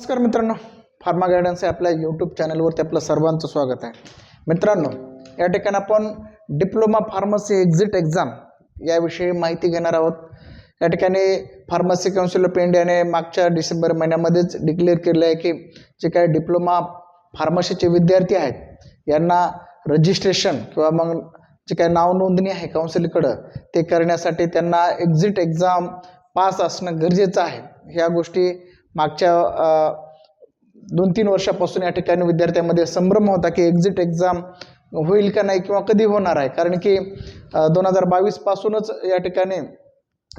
नमस्कार मित्रांनो, pharma guidance या आपल्या यूट्यूब चॅनलवरती आपलं सर्वांचं स्वागत आहे. मित्रांनो, या ठिकाणी आपण डिप्लोमा फार्मसी एक्झिट एक्झाम याविषयी माहिती घेणार आहोत. या ठिकाणी फार्मसी काउन्सिल ऑफ इंडियाने मागच्या डिसेंबर महिन्यामध्येच डिक्लेअर केलं आहे की जे काही डिप्लोमा फार्मसीचे विद्यार्थी आहेत यांना रजिस्ट्रेशन किंवा मग जे काही नाव नोंदणी आहे काउन्सिलकडं ते करण्यासाठी त्यांना एक्झिट एक्झाम पास असणं गरजेचं आहे. ह्या गोष्टी मागच्या 2-3 वर्षापासून या ठिकाणी विद्यार्थ्यांमध्ये संभ्रम होता की एक्झिट एक्झाम होईल का नाही किंवा कधी होणार आहे. कारण की 2022 पासूनच या ठिकाणी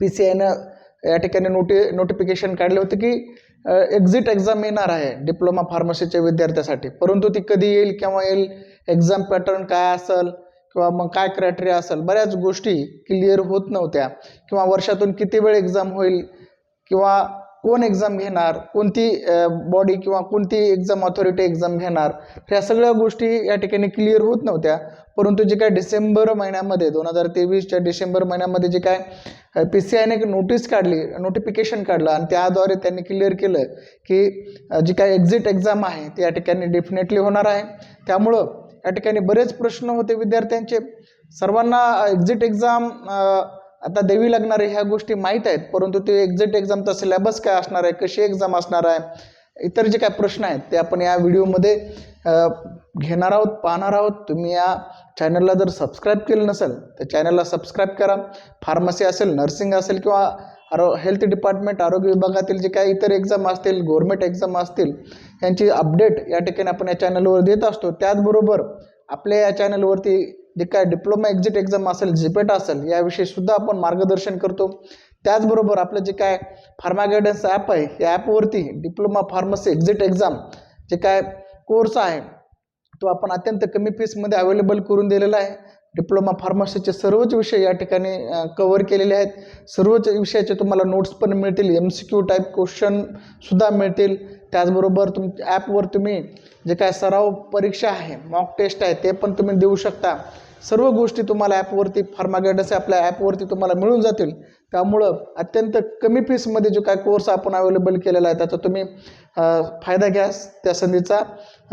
PCIनं या ठिकाणी नोटिफिकेशन काढले होते की एक्झिट एक्झाम येणार आहे डिप्लोमा फार्मसीच्या विद्यार्थ्यासाठी. परंतु ती कधी येईल, केव्हा येईल, एक्झाम पॅटर्न काय असेल किंवा मग काय क्रायटेरिया असेल, बऱ्याच गोष्टी क्लिअर होत नव्हत्या. किंवा वर्षातून किती वेळ एक्झाम होईल किंवा कोण एक्झाम घेणार, कोणती बॉडी किंवा कोणती एक्झाम अथॉरिटी एक्झाम घेणार, ह्या सगळ्या गोष्टी या ठिकाणी क्लिअर होत नव्हत्या. परंतु जे काय डिसेंबर महिन्यामध्ये 2023च्या डिसेंबर महिन्यामध्ये जे काय PCIने नोटीस काढली, नोटिफिकेशन काढलं आणि त्याद्वारे त्यांनी क्लिअर केलं की जी काय एक्झिट एक्झाम आहे ती या ठिकाणी डेफिनेटली होणार आहे. त्यामुळं या ठिकाणी बरेच प्रश्न होते विद्यार्थ्यांचे. सर्वांना एक्झिट एक्झाम आता द्यावी लागणार आहे ह्या गोष्टी माहीत आहेत, परंतु ते एक्झिट एक्झामचा सिलेबस काय असणार आहे, कशी एक्झाम असणार आहे, इतर जे काय प्रश्न आहेत ते आपण या व्हिडिओमध्ये घेणार आहोत, पाहणार आहोत. तुम्ही या चॅनलला जर सबस्क्राईब केलं नसेल तर चॅनलला सबस्क्राईब करा. फार्मसी असेल, नर्सिंग असेल किंवा हेल्थ डिपार्टमेंट, आरोग्य विभागातील जे काही इतर एक्झाम असतील, गव्हर्नमेंट एक्झाम असतील, यांची अपडेट या ठिकाणी आपण या चॅनलवर देत असतो. त्याचबरोबर आपल्या या चॅनलवरती जे काय डिप्लोमा एक्झिट एक्झाम असेल, जीपेट असेल, याविषयी सुद्धा आपण मार्गदर्शन करतो. त्याचबरोबर आपलं जे काय फार्मा गायडन्स ॲप आहे या ॲपवरती डिप्लोमा फार्मसी एक्झिट एक्झाम जे काय कोर्स आहे तो आपण अत्यंत कमी फीसमध्ये अवेलेबल करून दिलेला आहे. डिप्लोमा फार्मसीचे सर्वच विषय या ठिकाणी कव्हर केलेले आहेत. सर्वच विषयाचे तुम्हाला नोट्स पण मिळतील, MCQ टाईप क्वेश्चन सुद्धा मिळतील. त्याचबरोबर ॲपवर तुम्ही जे काय सराव परीक्षा आहे, मॉक टेस्ट आहे, ते पण तुम्ही देऊ शकता. सर्व गोष्टी तुम्हाला ॲपवरती, फार्मा गायडन्स आपल्या ॲपवरती तुम्हाला मिळून जातील. त्यामुळं अत्यंत कमी फीसमध्ये जो काय कोर्स आपण अवेलेबल केलेला आहे त्याचा तुम्ही फायदा घ्या, त्या संधीचा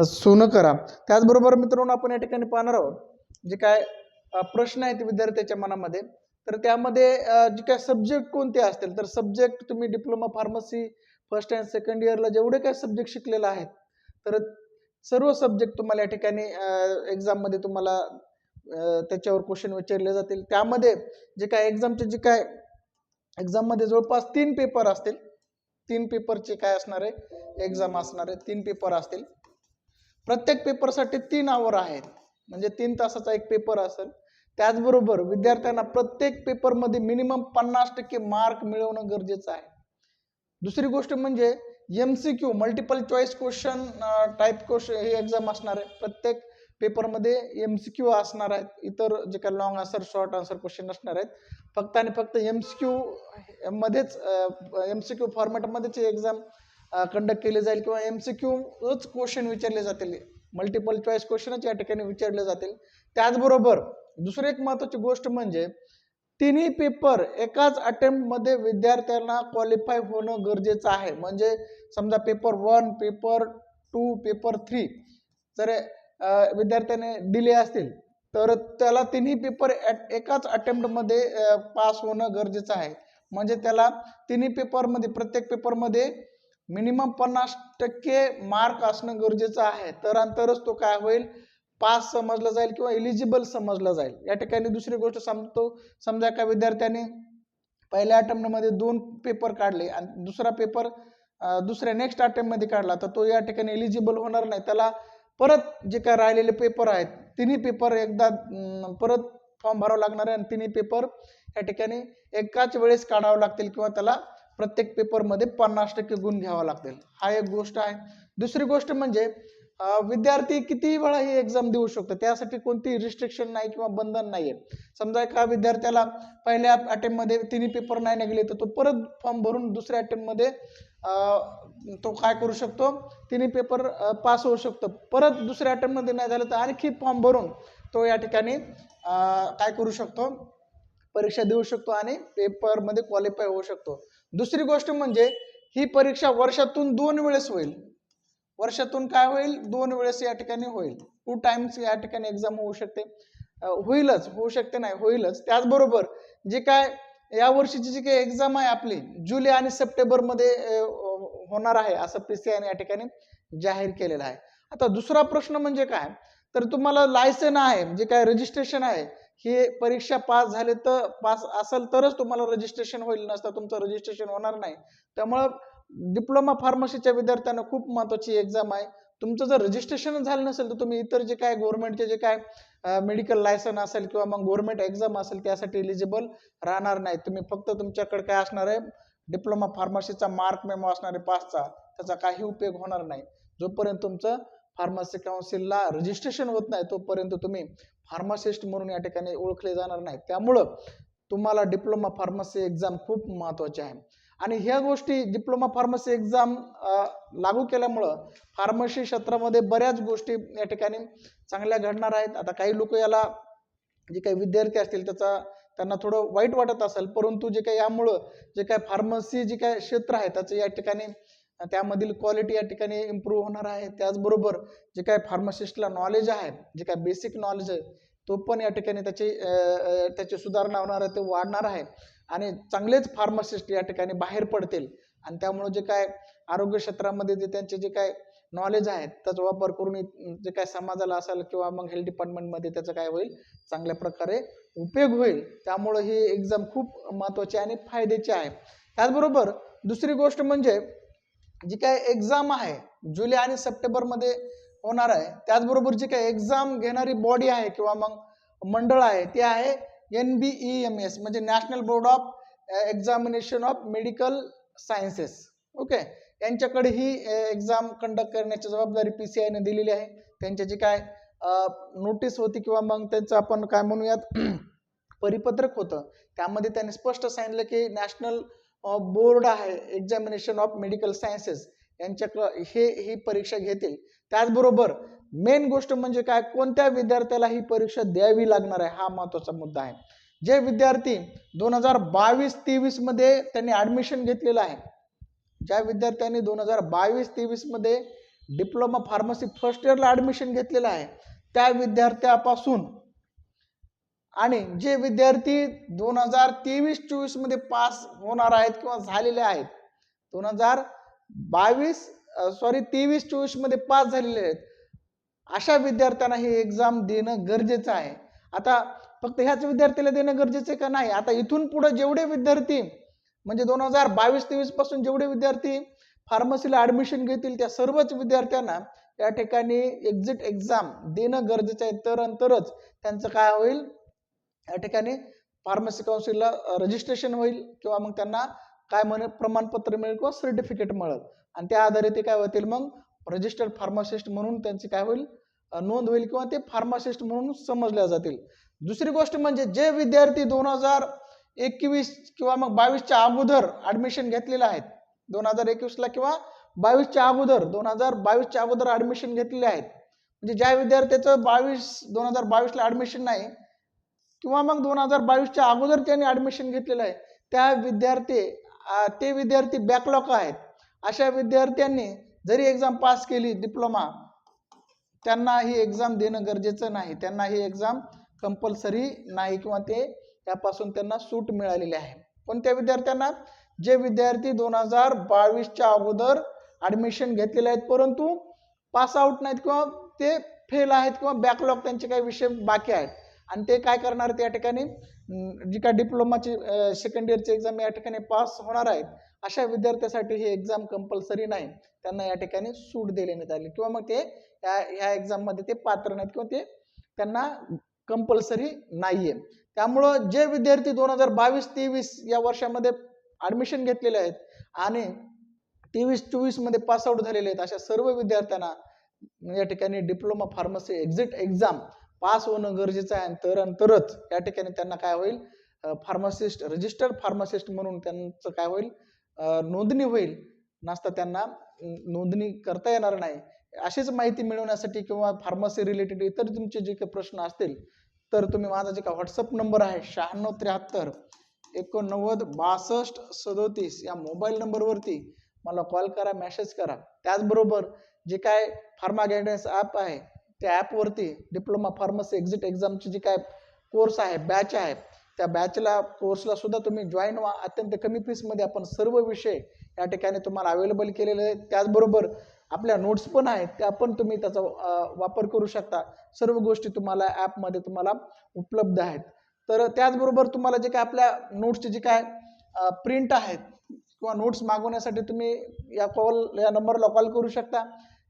सोनं करा. त्याचबरोबर मित्रांनो, आपण या ठिकाणी पाहणार आहोत जे काय प्रश्न आहेत विद्यार्थ्याच्या मनामध्ये, तर त्यामध्ये जे काय सब्जेक्ट कोणते असतील, तर सब्जेक्ट तुम्ही diploma pharmacy first and second इयरला जेवढे काय सब्जेक्ट शिकलेले आहेत तर सर्व सब्जेक्ट तुम्हाला या ठिकाणी एक्झाममध्ये तुम्हाला त्याच्यावर क्वेश्चन विचारले जातील. त्यामध्ये जे काय एक्झामचे जे काय एक्झाममध्ये जवळपास 3 पेपर असतील. 3 पेपरचे काय असणार आहे, एक्झाम असणार आहे. 3 पेपर असतील. प्रत्येक पेपरसाठी 3 आवर आहेत, म्हणजे 3 तासाचा एक पेपर असेल. त्याचबरोबर विद्यार्थ्यांना प्रत्येक पेपरमध्ये मिनिमम 50% मार्क मिळवणं गरजेचं आहे. दुसरी गोष्ट म्हणजे MCQ multiple choice question type question ही एक्झाम असणार आहे. प्रत्येक पेपरमध्ये MCQ असणार आहेत. इतर जे काही long answer, short answer question असणार आहेत. फक्त आणि फक्त MCQ मध्येच MCQ फॉर्मॅटमध्येच एक्झाम कंडक्ट केली जाईल किंवा MCQच क्वेश्चन विचारले जातील. मल्टिपल चॉईस क्वेश्चनच या ठिकाणी विचारले जातील. त्याचबरोबर दुसरी एक महत्त्वाची गोष्ट म्हणजे तिन्ही पेपर एकाच अटेम्प्टमध्ये विद्यार्थ्यांना क्वालिफाय होणं गरजेचं आहे. म्हणजे समजा पेपर 1, पेपर 2, पेपर 3 जर विद्यार्थ्याने दिले असतील तर त्याला तिन्ही पेपर एकाच अटेम्प्टमध्ये पास होणं गरजेचं आहे. म्हणजे त्याला तिन्ही पेपरमध्ये, प्रत्येक पेपरमध्ये मिनिमम 50% मार्क असणं गरजेचं आहे. तरच तो काय होईल, पास समजला जाईल किंवा एलिजिबल समजला जाईल. या ठिकाणी दुसरी गोष्ट सांगतो, समजा एका विद्यार्थ्याने पहिल्या अटेम्प्टमध्ये 2 पेपर काढले आणि दुसरा पेपर दुसऱ्या नेक्स्ट अटेम्प्टमध्ये काढला तर तो या ठिकाणी एलिजिबल होणार नाही. त्याला परत जे काय राहिलेले पेपर आहेत तिन्ही पेपर एकदा परत फॉर्म भरावा लागणार आहे आणि तिन्ही पेपर या ठिकाणी एकाच वेळेस काढावं लागतील किंवा त्याला प्रत्येक पेपरमध्ये 50% गुण घ्यावा लागतील. हा एक गोष्ट आहे. दुसरी गोष्ट म्हणजे विद्यार्थी किती वेळा ही एक्झाम देऊ शकतो, त्यासाठी कोणती रिस्ट्रिक्शन नाही किंवा बंधन नाही आहे. समजा एका विद्यार्थ्याला पहिल्या अटेम्प्टमध्ये तिन्ही पेपर नाही निघाले तर तो परत फॉर्म भरून दुसऱ्या अटेम्प्टमध्ये तो काय करू शकतो, तिन्ही पेपर पास होऊ शकतो. परत दुसऱ्या अटेम्प्टमध्ये नाही झालं तर आणखी फॉर्म भरून तो या ठिकाणी काय करू शकतो, परीक्षा देऊ शकतो आणि पेपरमध्ये क्वालिफाय होऊ शकतो. दुसरी गोष्ट म्हणजे ही परीक्षा वर्षातून 2 वेळेस होईल. वर्षातून काय होईल? 2 वेळेस या ठिकाणी होईल. 2 टाइम्स या ठिकाणी एक्झाम होऊ शकते. होईलच, होऊ शकते नाही, होईलच. त्याचबरोबर जे काय या वर्षीची जी काही एक्झाम आहे आपली जुलै आणि सप्टेंबर मध्ये होणार आहे असं PCI या ठिकाणी जाहीर केलेलं आहे. आता दुसरा प्रश्न म्हणजे काय, तर तुम्हाला लायसन आहे, जे काय रजिस्ट्रेशन आहे, ही परीक्षा पास झाले तर पास असेल तरच तुम्हाला रजिस्ट्रेशन होईल, नसता तुमचं रजिस्ट्रेशन होणार नाही. त्यामुळं डिप्लोमा फार्मसीच्या विद्यार्थ्यांना खूप महत्वाची एक्झाम आहे. तुमचं जर रजिस्ट्रेशन झालं नसेल तर तुम्ही इतर जे काय गव्हर्नमेंटचे जे काय मेडिकल लायसन असेल किंवा मग गव्हर्नमेंट एक्झाम असेल त्यासाठी एलिजिबल राहणार नाही. तुम्ही फक्त तुमच्याकडे काय असणार आहे, डिप्लोमा फार्मसीचा मार्क मेमो असणार आहे पासचा, त्याचा काही उपयोग होणार नाही. जोपर्यंत तुमचं फार्मसी काउन्सिलला रजिस्ट्रेशन होत नाही तोपर्यंत तुम्ही फार्मासिस्ट म्हणून या ठिकाणी ओळखले जाणार नाही. त्यामुळं तुम्हाला डिप्लोमा फार्मसी एक्झाम खूप महत्वाची आहे. आणि ह्या गोष्टी डिप्लोमा फार्मसी एक्झाम लागू केल्यामुळं फार्मसी क्षेत्रामध्ये बऱ्याच गोष्टी या ठिकाणी चांगल्या घडणार आहेत. आता काही लोक याला, जे काही विद्यार्थी असतील त्यांना थोडं वाईट वाटत असेल, परंतु जे काही यामुळं जे काय फार्मसी जे काय क्षेत्र आहे त्याचं या ठिकाणी त्यामधील क्वालिटी या ठिकाणी इम्प्रूव्ह होणार आहे. त्याचबरोबर जे काय फार्मासिस्टला नॉलेज आहे, जे काय बेसिक नॉलेज आहे तो पण या ठिकाणी त्याची सुधारणा होणार आहे, ते वाढणार आहे. आणि चांगलेच फार्मासिस्ट या ठिकाणी बाहेर पडतील. आणि त्यामुळे जे काय आरोग्य क्षेत्रामध्ये जे त्यांचे जे काय नॉलेज आहे त्याचा वापर करून जे काय समाजाला असेल किंवा मग हेल्थ डिपार्टमेंटमध्ये त्याचा काय होईल, चांगल्या प्रकारे उपयोग होईल. त्यामुळे ही एक्झाम खूप महत्वाची आणि फायद्याची आहे. त्याचबरोबर दुसरी गोष्ट म्हणजे जी काय एक्झाम आहे जुलै आणि सप्टेंबर मध्ये होणार आहे, त्याचबरोबर जी काय एक्झाम घेणारी बॉडी आहे किंवा मग मंडळ आहे ते आहे NBEMS, म्हणजे national board of examination of medical sciences. Okay, यांच्याकडे ही एक्झाम कंडक्ट करण्याची जबाबदारी PCI ने दिलेली आहे. त्यांची जी काय नोटीस होती किंवा मग त्यांचं आपण काय म्हणूयात परिपत्रक होतं, त्यामध्ये त्यांनी स्पष्ट सांगितलं की नॅशनल बोर्ड आहे एक्झामिनेशन ऑफ मेडिकल सायन्सेस यांच्याकडे ही परीक्षा घेतील. त्याचबरोबर मेन गोष्ट म्हणजे काय, कोणत्या विद्यार्थ्याला ही परीक्षा द्यावी लागणार आहे हा महत्वाचा मुद्दा आहे. जे विद्यार्थी 2022-23 मध्ये त्यांनी ऍडमिशन घेतलेलं आहे, ज्या विद्यार्थ्यांनी 2022-23 मध्ये डिप्लोमा फार्मसी फर्स्ट इयरला ऍडमिशन घेतलेलं आहे त्या विद्यार्थ्यापासून, आणि जे विद्यार्थी 2023-24 मध्ये पास होणार आहेत किंवा झालेले आहेत, 23-24 मध्ये पास झालेले आहेत, अशा विद्यार्थ्यांना ही एक्झाम देणं गरजेचं आहे. आता फक्त ह्याच विद्यार्थ्याला देणं गरजेचं आहे का? नाही. आता इथून पुढे जेवढे विद्यार्थी म्हणजे 2022-23 पासून जेवढे विद्यार्थी फार्मसीला ऍडमिशन घेतील त्या सर्वच विद्यार्थ्यांना या ठिकाणी एक्झिट एक्झाम देणं गरजेचं आहे. तरच त्यांचं काय होईल, या ठिकाणी फार्मसी काउन्सिलला रजिस्ट्रेशन होईल किंवा मग त्यांना काय म्हणेल प्रमाणपत्र मिळेल किंवा सर्टिफिकेट मिळेल. आणि त्या आधारे ते काय होतील, मग रजिस्टर्ड फार्मासिस्ट म्हणून त्यांची काय होईल, नोंद होईल किंवा ते फार्मासिस्ट म्हणून समजल्या जातील. दुसरी गोष्ट म्हणजे जे विद्यार्थी 2021 किंवा मग 22च्या अगोदर ऍडमिशन घेतलेले आहेत, 2021ला किंवा 2022च्या अगोदर ऍडमिशन घेतलेले आहेत, म्हणजे ज्या विद्यार्थ्याचं 2022ला ऍडमिशन नाही किंवा मग 2022च्या अगोदर त्यांनी ऍडमिशन घेतलेलं आहे, ते विद्यार्थी बॅकलॉग आहेत. अशा विद्यार्थ्यांनी जरी एक्झाम पास केली डिप्लोमा, त्यांना ही एक्झाम देणं गरजेचं नाही, त्यांना ही एक्झाम कंपल्सरी नाही किंवा त्यापासून त्यांना सूट मिळालेली आहे. कोणत्या विद्यार्थ्यांना? जे विद्यार्थी 2022च्या अगोदर ऍडमिशन घेतलेले आहेत परंतु पास आउट नाहीत किंवा ते फेल आहेत किंवा बॅकलॉग त्यांचे काही विषय बाकी आहेत, आणि ते काय करणार, त्या ठिकाणी जी काय डिप्लोमाची सेकंड इयरची एक्झाम या ठिकाणी पास होणार आहेत, अशा विद्यार्थ्यासाठी ही एक्झाम कंपल्सरी नाही, त्यांना या ठिकाणी सूट देण्यात आली किंवा मग ते ह्या एक्झाम मध्ये ते पात्र नाहीत किंवा ते त्यांना कंपल्सरी नाहीये. त्यामुळं जे विद्यार्थी 2022-23 या वर्षामध्ये ऍडमिशन घेतलेले आहेत आणि 23-24 मध्ये पास आउट झालेले आहेत, अशा सर्व विद्यार्थ्यांना या ठिकाणी diploma pharmacy exit exam pass होणं गरजेचं आहे. तरच या ठिकाणी त्यांना काय होईल, फार्मासिस्ट रजिस्टर्ड फार्मासिस्ट म्हणून त्यांचं काय होईल, नोंदणी होईल, नसता त्यांना नोंदणी करता येणार नाही. अशीच माहिती मिळवण्यासाठी किंवा फार्मसी रिलेटेड इतर तुमचे जे काही प्रश्न असतील तर तुम्ही माझा जे काही व्हॉट्सअप नंबर आहे 9673 89 62 37 या मोबाईल नंबरवरती मला कॉल करा, मेसेज करा. त्याचबरोबर जे काय फार्मा गायडन्स ॲप आहे त्या ॲपवरती डिप्लोमा फार्मसी एक्झिट एक्झामची जी काय कोर्स आहे, बॅच आहे, त्या कोर्सला सुद्धा तुम्ही जॉईन व्हा. अत्यंत कमी फीसमध्ये आपण सर्व विषय या ठिकाणी तुम्हाला अवेलेबल केलेले आहेत. त्याचबरोबर आपल्या नोट्स पण आहेत, त्या पण तुम्ही त्याचा वापर करू शकता. सर्व गोष्टी तुम्हाला ॲपमध्ये तुम्हाला उपलब्ध आहेत. तर त्याचबरोबर तुम्हाला जे काय आपल्या नोट्सची जी काय प्रिंट आहेत किंवा नोट्स मागवण्यासाठी तुम्ही या नंबरला कॉल करू शकता.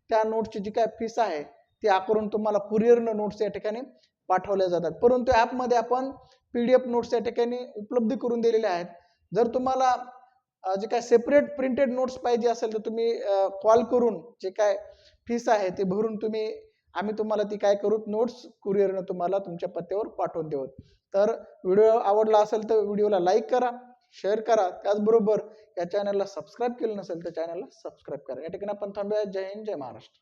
त्या नोट्सची जी काय फीस आहे ती आकारून तुम्हाला कुरिअरनं नोट्स या ठिकाणी पाठवल्या जातात. परंतु ॲपमध्ये आपण PDF नोट्स या ठिकाणी उपलब्ध करून दिलेले आहेत. जर तुम्हाला जे काय सेपरेट प्रिंटेड नोट्स पाहिजे असेल तर तुम्ही कॉल करून जे काय फीस आहे ते भरून आम्ही तुम्हाला ती काय करू, नोट्स कुरिअरनं तुम्हाला तुमच्या पत्त्यावर पाठवून देऊ. तर व्हिडिओ आवडला असेल तर व्हिडिओला लाईक करा, शेअर करा. त्याचबरोबर या चॅनलला सबस्क्राईब केलं नसेल तर चॅनलला सबस्क्राईब करा. या ठिकाणी आपण थांबूया. जय हिंद, जय महाराष्ट्र.